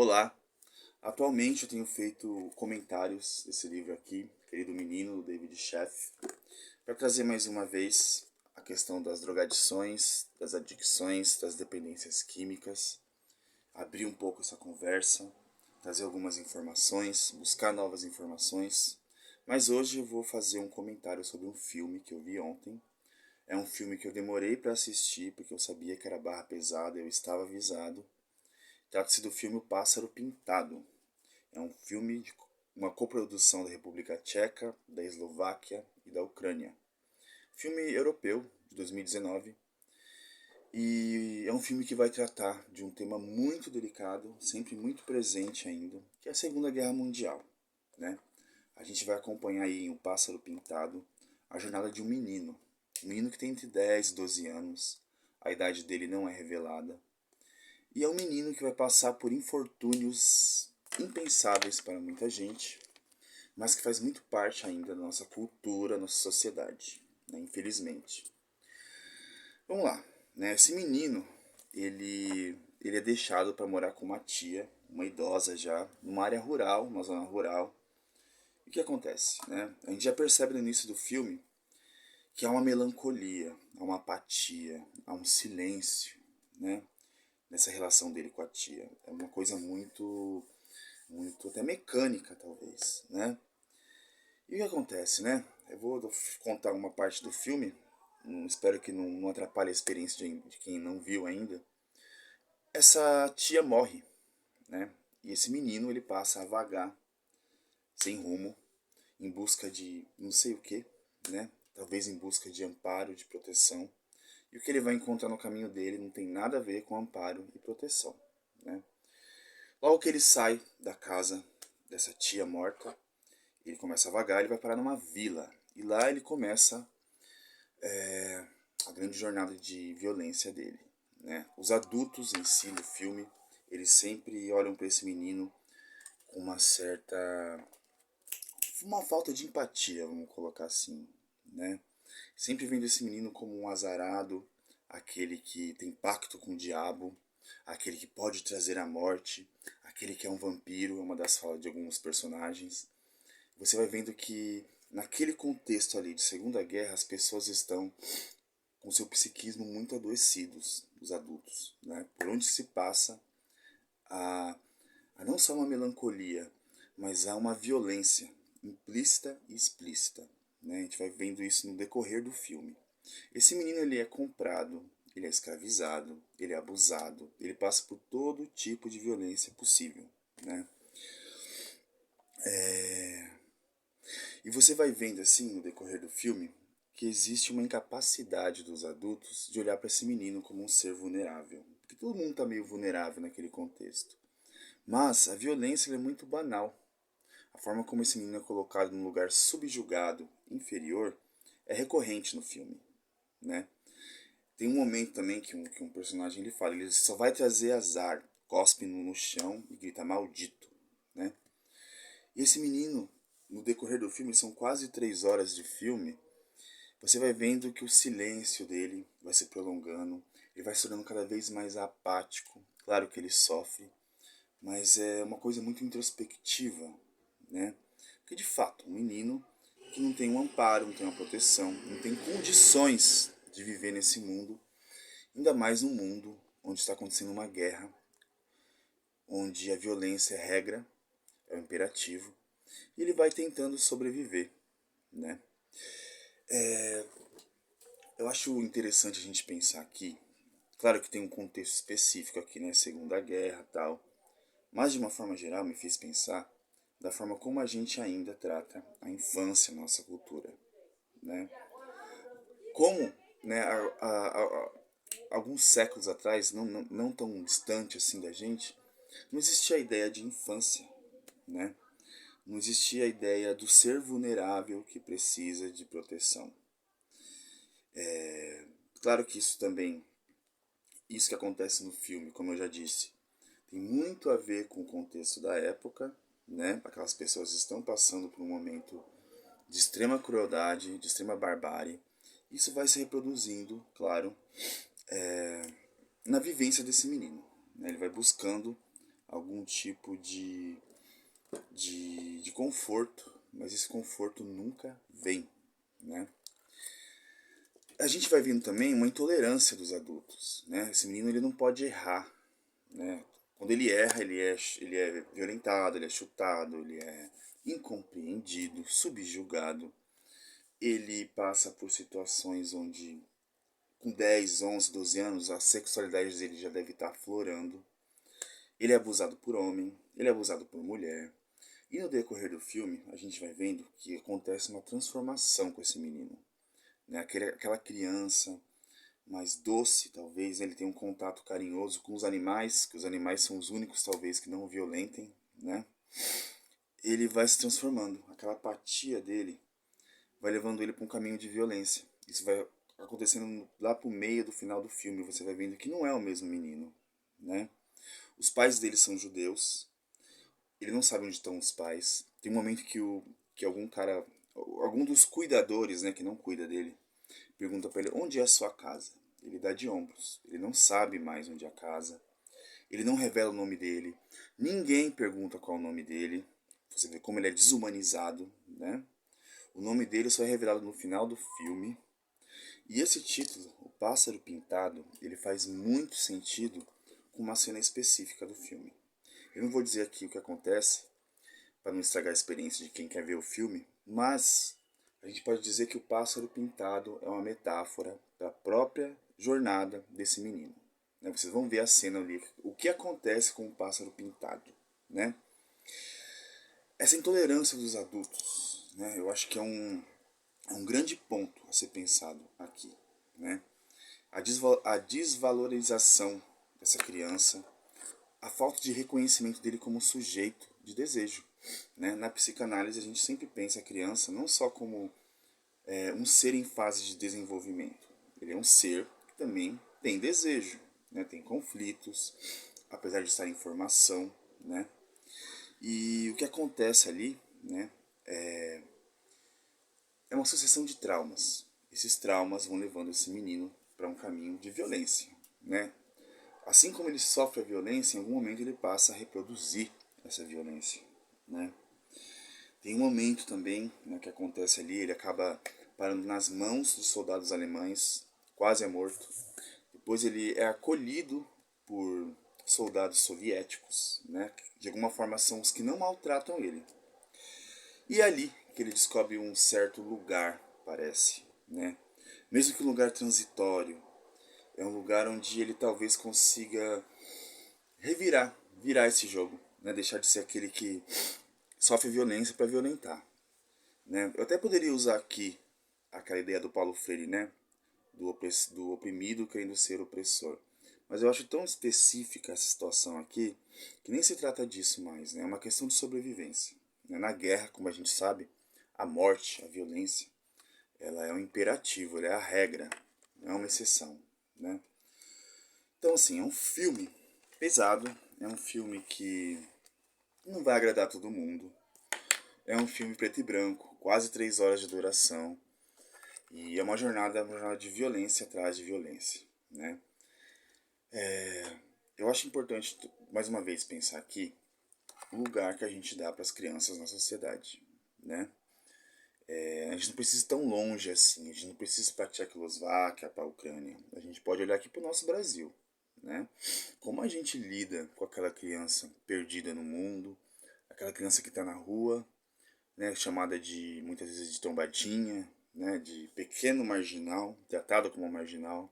Olá, atualmente eu tenho feito comentários desse livro aqui, Querido Menino, do David Sheff, para trazer mais uma vez a questão das drogadições, das adicções, das dependências químicas, abrir um pouco essa conversa, trazer algumas informações, buscar novas informações. Mas hoje eu vou fazer um comentário sobre um filme que eu vi ontem. É um filme que eu demorei para assistir porque eu sabia que era barra pesada, eu estava avisado. Trata-se do filme O Pássaro Pintado. É um filme de uma coprodução da República Tcheca, da Eslováquia e da Ucrânia. Filme europeu, de 2019. E é um filme que vai tratar de um tema muito delicado, sempre muito presente ainda, que é a Segunda Guerra Mundial, né? A gente vai acompanhar aí em O Pássaro Pintado a jornada de um menino que tem entre 10 e 12 anos, a idade dele não é revelada, e é um menino que vai passar por infortúnios impensáveis para muita gente, mas que faz muito parte ainda da nossa cultura, nossa sociedade, né? Infelizmente. Vamos lá, né? Esse menino, ele é deixado para morar com uma tia, uma idosa já, numa área rural, uma zona rural. E o que acontece, né? A gente já percebe no início do filme que há uma melancolia, há uma apatia, há um silêncio, né? Nessa relação dele com a tia. É uma coisa muito até mecânica, talvez, né? E o que acontece, né? Eu vou contar uma parte do filme, espero que não atrapalhe a experiência de quem não viu ainda. Essa tia morre, né? E esse menino ele passa a vagar, sem rumo, em busca de não sei o que, né? Talvez em busca de amparo, de proteção. E o que ele vai encontrar no caminho dele não tem nada a ver com amparo e proteção, né? Logo que ele sai da casa dessa tia morta, ele começa a vagar, ele vai parar numa vila. E lá ele começa a grande jornada de violência dele, né? Os adultos em si do filme, eles sempre olham para esse menino com uma falta de empatia, vamos colocar assim, né? Sempre vendo esse menino como um azarado, aquele que tem pacto com o diabo, aquele que pode trazer a morte, aquele que é um vampiro, é uma das falas de alguns personagens. Você vai vendo que naquele contexto ali de Segunda Guerra as pessoas estão com seu psiquismo muito adoecidos, os adultos, né? Por onde se passa há, há não só uma melancolia, mas há uma violência implícita e explícita, né? A gente vai vendo isso no decorrer do filme. Esse menino ele é comprado, ele é escravizado, ele é abusado, ele passa por todo tipo de violência possível, né? E você vai vendo assim no decorrer do filme que existe uma incapacidade dos adultos de olhar para esse menino como um ser vulnerável. Porque todo mundo está meio vulnerável naquele contexto. Mas a violência é muito banal. A forma como esse menino é colocado num lugar subjugado, inferior, é recorrente no filme, né? Tem um momento também que um personagem ele fala, ele só vai trazer azar, cospe no chão e grita maldito, né? E esse menino, no decorrer do filme, são quase 3 horas de filme, você vai vendo que o silêncio dele vai se prolongando, ele vai se tornando cada vez mais apático. Claro que ele sofre, mas é uma coisa muito introspectiva, né? Porque de fato, um menino que não tem um amparo, não tem uma proteção, não tem condições de viver nesse mundo, ainda mais num mundo onde está acontecendo uma guerra, onde a violência é regra, é o imperativo, e ele vai tentando sobreviver, né? Eu acho interessante a gente pensar aqui, claro que tem um contexto específico aqui, né, Segunda Guerra e tal, mas de uma forma geral me fez pensar da forma como a gente ainda trata a infância na nossa cultura, né? Como, né, alguns séculos atrás, não tão distante assim da gente, não existia a ideia de infância, né? Não existia a ideia do ser vulnerável que precisa de proteção. Claro que isso também, isso que acontece no filme, como eu já disse, tem muito a ver com o contexto da época, né? Aquelas pessoas estão passando por um momento de extrema crueldade, de extrema barbárie. Isso vai se reproduzindo, claro, na vivência desse menino, né? Ele vai buscando algum tipo de conforto, mas esse conforto nunca vem, né? A gente vai vendo também uma intolerância dos adultos, né? Esse menino ele não pode errar, né? Quando ele erra, ele é violentado, ele é chutado, ele é incompreendido, subjugado. Ele passa por situações onde, com 10, 11, 12 anos, a sexualidade dele já deve estar aflorando. Ele é abusado por homem, ele é abusado por mulher. E no decorrer do filme, a gente vai vendo que acontece uma transformação com esse menino, né? Aquela criança mais doce, talvez, ele tem um contato carinhoso com os animais, que os animais são os únicos, talvez, que não o violentem, né? Ele vai se transformando. Aquela apatia dele vai levando ele para um caminho de violência. Isso vai acontecendo lá pro meio do final do filme. Você vai vendo que não é o mesmo menino, né? Os pais dele são judeus. Ele não sabe onde estão os pais. Tem um momento que algum cara, algum dos cuidadores, né, que não cuida dele, pergunta para ele onde é a sua casa. Ele dá de ombros. Ele não sabe mais onde é a casa. Ele não revela o nome dele. Ninguém pergunta qual é o nome dele. Você vê como ele é desumanizado, né? O nome dele só é revelado no final do filme. E esse título, O Pássaro Pintado, ele faz muito sentido com uma cena específica do filme. Eu não vou dizer aqui o que acontece, para não estragar a experiência de quem quer ver o filme, mas a gente pode dizer que o pássaro pintado é uma metáfora da própria jornada desse menino. Vocês vão ver a cena ali, o que acontece com o pássaro pintado, né? Essa intolerância dos adultos, né? Eu acho que é um grande ponto a ser pensado aqui, né? A desvalorização dessa criança, a falta de reconhecimento dele como sujeito de desejo, né? Na psicanálise a gente sempre pensa a criança não só como um ser em fase de desenvolvimento, ele é um ser que também tem desejo, né? Tem conflitos, apesar de estar em formação, né? E o que acontece ali, né? É uma sucessão de traumas. Esses traumas vão levando esse menino para um caminho de violência, né? Assim como ele sofre a violência, em algum momento ele passa a reproduzir essa violência, né? Tem um momento também, né, que acontece ali, ele acaba parando nas mãos dos soldados alemães, quase é morto. Depois ele é acolhido por soldados soviéticos, né? De alguma forma são os que não maltratam ele. E é ali que ele descobre um certo lugar, parece, né? Mesmo que um lugar transitório, é um lugar onde ele talvez consiga virar esse jogo, né? Deixar de ser aquele que sofre violência para violentar, né? Eu até poderia usar aqui aquela ideia do Paulo Freire, né? Do oprimido querendo ser opressor. Mas eu acho tão específica essa situação aqui que nem se trata disso mais, né? É uma questão de sobrevivência. Na guerra, como a gente sabe, a morte, a violência, ela é um imperativo, ela é a regra, não é uma exceção, né? Então, assim, é um filme pesado, é um filme que não vai agradar todo mundo. É um filme preto e branco, quase 3 horas de duração. E é uma jornada de violência atrás de violência, né? Eu acho importante, mais uma vez, pensar aqui o lugar que a gente dá para as crianças na sociedade, né? A gente não precisa ir tão longe assim, a gente não precisa ir para a Tchecoslováquia, para a Ucrânia. A gente pode olhar aqui para o nosso Brasil, né? Como a gente lida com aquela criança perdida no mundo, aquela criança que está na rua, né, chamada de muitas vezes de tombadinha, né, de pequeno marginal, tratado como marginal.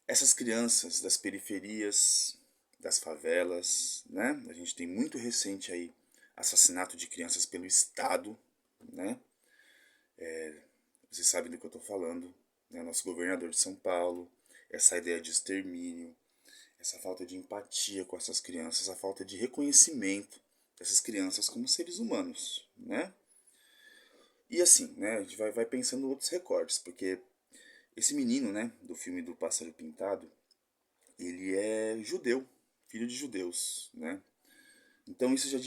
Essas crianças das periferias, das favelas, né? A gente tem muito recente aí assassinato de crianças pelo Estado, né? Vocês sabem do que eu estou falando, né? Nosso governador de São Paulo, essa ideia de extermínio, essa falta de empatia com essas crianças, essa falta de reconhecimento dessas crianças como seres humanos, né? E assim, né, a gente vai pensando em outros recortes, porque esse menino, né, do filme do Pássaro Pintado, ele é judeu, filho de judeus, né? Então isso já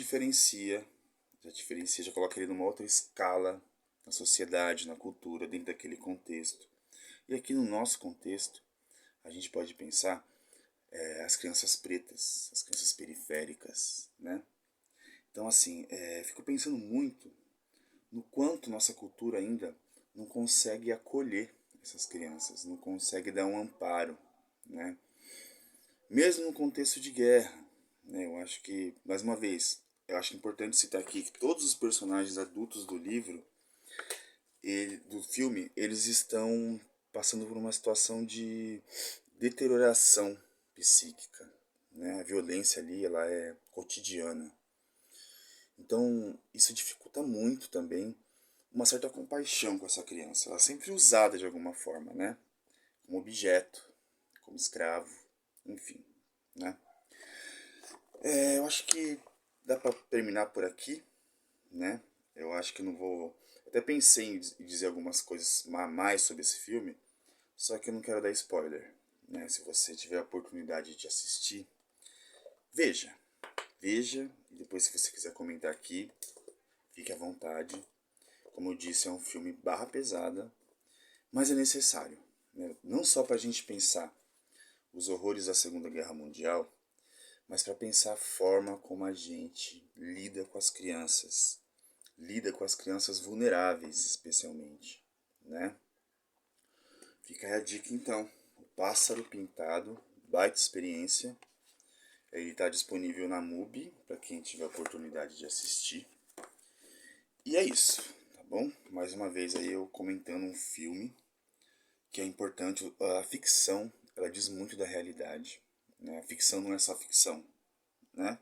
coloca ele numa outra escala na sociedade, na cultura, dentro daquele contexto. E aqui no nosso contexto, a gente pode pensar as crianças pretas, as crianças periféricas, né? Então, assim, fico pensando muito no quanto nossa cultura ainda não consegue acolher essas crianças, não consegue dar um amparo, né? Mesmo no contexto de guerra, né? Eu acho que, mais uma vez, eu acho importante citar aqui que todos os personagens adultos do livro, do filme, eles estão passando por uma situação de deterioração psíquica, né? A violência ali, ela é cotidiana. Então, isso dificulta muito também uma certa compaixão com essa criança. Ela é sempre usada de alguma forma, né? Como objeto, como escravo, enfim, né? Eu acho que dá pra terminar por aqui, né? Eu acho que não vou... Até pensei em dizer algumas coisas a mais sobre esse filme, só que eu não quero dar spoiler, né? Se você tiver a oportunidade de assistir, veja. Veja, e depois se você quiser comentar aqui, fique à vontade. Como eu disse, é um filme barra pesada, mas é necessário, né? Não só para a gente pensar os horrores da Segunda Guerra Mundial, mas para pensar a forma como a gente lida com as crianças vulneráveis especialmente, né? Fica aí a dica então, O Pássaro Pintado, baita experiência. Ele está disponível na MUBI, para quem tiver a oportunidade de assistir. E é isso, tá bom? Mais uma vez aí eu comentando um filme que é importante. A ficção, ela diz muito da realidade, né? A ficção não é só ficção, né?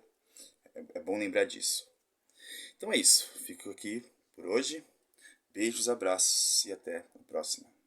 É bom lembrar disso. Então é isso, fico aqui por hoje. Beijos, abraços e até a próxima.